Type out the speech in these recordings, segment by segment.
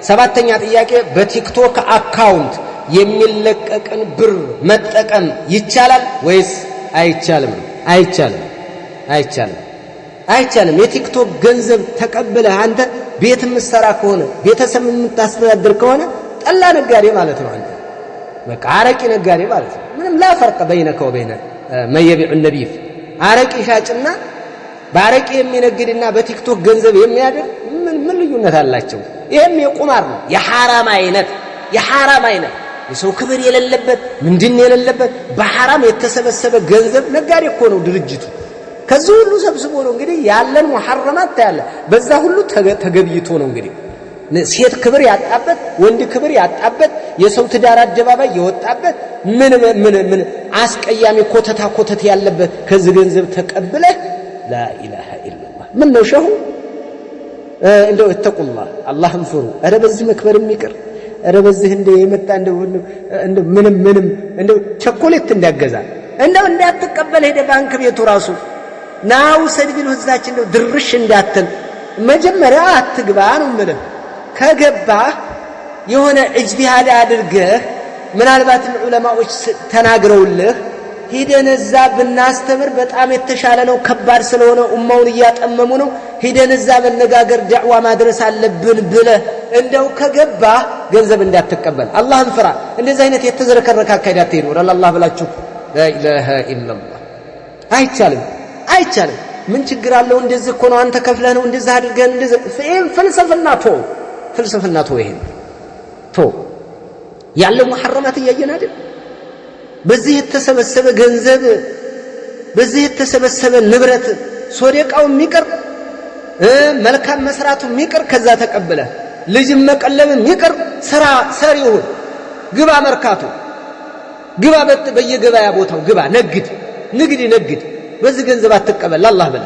ሰባተኛ ጥያቄ በቲክቶክ አካውንት የሚለቀቅን ብር መጠቀም ይቻላል ወይስ አይቻልም? አይቻልም። የቲክቶክ ገንዘብ ተቀብለህ አንተ ቤት የምትሰራ ከሆነ ቤተሰብ የምታስተዳድር ከሆነ ጠላ ነጋዴ ማለት ነው። አንተ በቃ አረቂ ነጋዴ ማለት ነው። ምንም لا فرق بينك وبين من يبيع النبيذ አረቂ ሻጭና ባረቂ የሚነግድና በቲክቶክ ገንዘብ የሚያደርግ ምን ልዩነት አላቸው? ይሄም የቁማር ነው። የሐራም አይነት የሰው ክብር የሌለበት ምንድን የሌለበት በሐራም የተሰበሰበ ገንዘብ ነጋዴ እኮ ነው ድርጅቱ። ከዚህ ሁሉ ሰብስቦ ነው እንግዲህ ያለን ሙሐረማት ታያለ። በዛ ሁሉ ተገብይቶ ነው እንግዲህ ሴት ክብር ያጣበት ወንድ ክብር ያጣበት የሰው ትዳር አደባባይ የወጣበት ምን አስቀያሚ ኮተት ያለበት ከዚህ ገንዘብ ተቀብለ لا اله الا الله ምን ነው ሸሁ እንደው እተቁላህ አላህን ፍሩ። አረ በዚህ መክበር የሚቀር አረ በዚህ እንደ የመጣ እንደ ምንም እንደው ቸኮሌት እንዳገዛ እንደው እንዳትቀበል ሄደ ባንክ ቤቱ ራሱ ናው ሰድቢል ወዛች እንደው ድርሽ እንዳትል መጀመሪያ አትግባ ነው ማለት ከገባ የሆነ እጅቲሃድ አድርገህ ምናልባት ዑለማዎች ተናግረውልህ ሄደን እዛ ብናስተምር በጣም የተሻለ ነው። ከባድ ስለሆነ ኡማውን እያጠመሙ ነው። ሄደን እዛ መነጋገር ዳዕዋ ማድረስ አለብን ብለህ እንደው ከገባ ገንዘብ እንዳትቀበል አላህን ፍራ። እንደዚህ አይነት የተዘረከረከ አካሄድ አትሄዱ። አላህ ብላችሁ لا اله الا الله አይቻልም። ምን ችግር አለው? እንደዚህ እኮ ነው አንተ ከፍለህ ነው እንደዚህ አድርገን እንደዚህ ፍልስፍና ይሄን ያለው ሙሐረማት እያየን አይደል? በዚህ የተሰበሰበ ገንዘብ በዚህ የተሰበሰበ ንብረት ሶደቃው የሚቀር መልካም መስራቱ የሚቀር ከዛ ተቀበለ ልጅም መቀለብ የሚቀር ስራ ሰሪው ግባ መርካቶ ግባ በየገበያ ቦታው ግባ ነግድ በዚህ ገንዘብ አትቀበል አላህ በለ።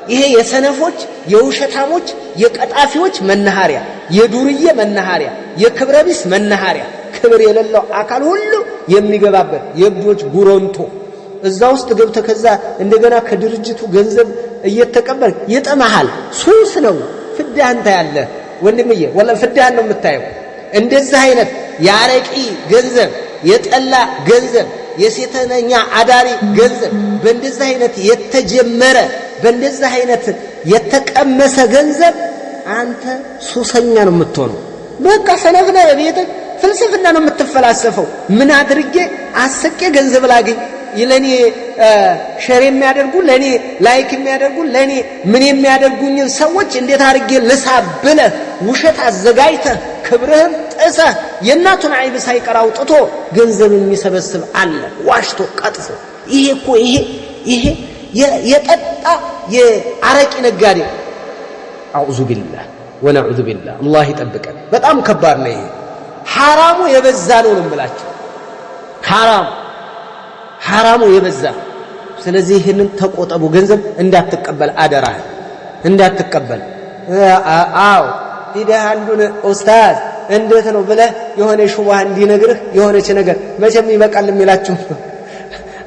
ይሄ የሰነፎች የውሸታሞች የቀጣፊዎች መናኸሪያ የዱርዬ መናኸሪያ የክብረቢስ መናኸሪያ ክብር የሌለው አካል ሁሉ የሚገባበት የብዶች ጉሮንቶ እዛ ውስጥ ገብተ ከዛ እንደገና ከድርጅቱ ገንዘብ እየተቀበል ይጠማሃል። ሱስ ነው። ፍዳህን ታያለ ወንድምዬ ወላ ፍዳህን ነው የምታየው። እንደዚህ አይነት ያረቂ ገንዘብ የጠላ ገንዘብ የሴተኛ አዳሪ ገንዘብ በእንደዚህ አይነት የተጀመረ በእንደዚህ አይነት የተቀመሰ ገንዘብ አንተ ሱሰኛ ነው የምትሆነው። በቃ ሰነፍና የቤት ፍልስፍና ነው የምትፈላሰፈው። ምን አድርጌ አሰቄ ገንዘብ ላገኝ ለኔ ሸር የሚያደርጉ ለኔ ላይክ የሚያደርጉ ለኔ ምን የሚያደርጉኝ ሰዎች እንዴት አድርጌ ልሳብለ ውሸት አዘጋጅተህ ክብርህን ጥሰህ የእናቱን አይብ ሳይቀር አውጥቶ ገንዘብ የሚሰበስብ አለ ዋሽቶ ቀጥፎ። ይሄ የጠጣ የአረቂ ነጋዴ አዑዙ ቢላህ ወነዑዙ ቢላህ አላህ ይጠብቀን። በጣም ከባድ ነው ይሄ። ሐራሙ የበዛ ነው የምላችሁ። ሐራሙ የበዛ። ስለዚህ ይሄንን ተቆጠቡ። ገንዘብ እንዳትቀበል አደራ እንዳትቀበል። ሂደህ አንዱን ኡስታዝ እንዴት ነው ብለህ የሆነ ሹባህ እንዲነግርህ የሆነች ነገር መቼም ይበቃል የሚላችሁ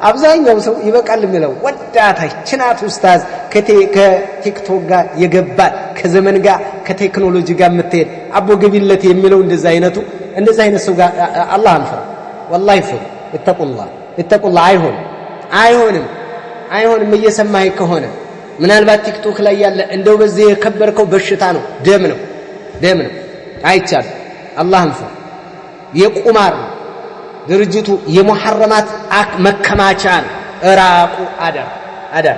አብዛኛው ሰው ይበቃል የሚለው ወዳታይ ችናት ኡስታዝ ከቲክቶክ ጋር የገባል ከዘመን ጋር ከቴክኖሎጂ ጋር የምትሄድ አቦ ገቢለት የሚለው እንደዛ አይነት ሰው ጋር አላህን ፍራ። ወላሂ ፍሩ። እተቁላህ አይሆንም እየሰማህ ከሆነ ምናልባት ቲክቶክ ላይ ያለ እንደው በዚህ የከበርከው በሽታ ነው ደም ነው አይቻልም። አላህን ፍራ። የቁማር ድርጅቱ የሙሐረማት መከማቻ እራቁ አደራ።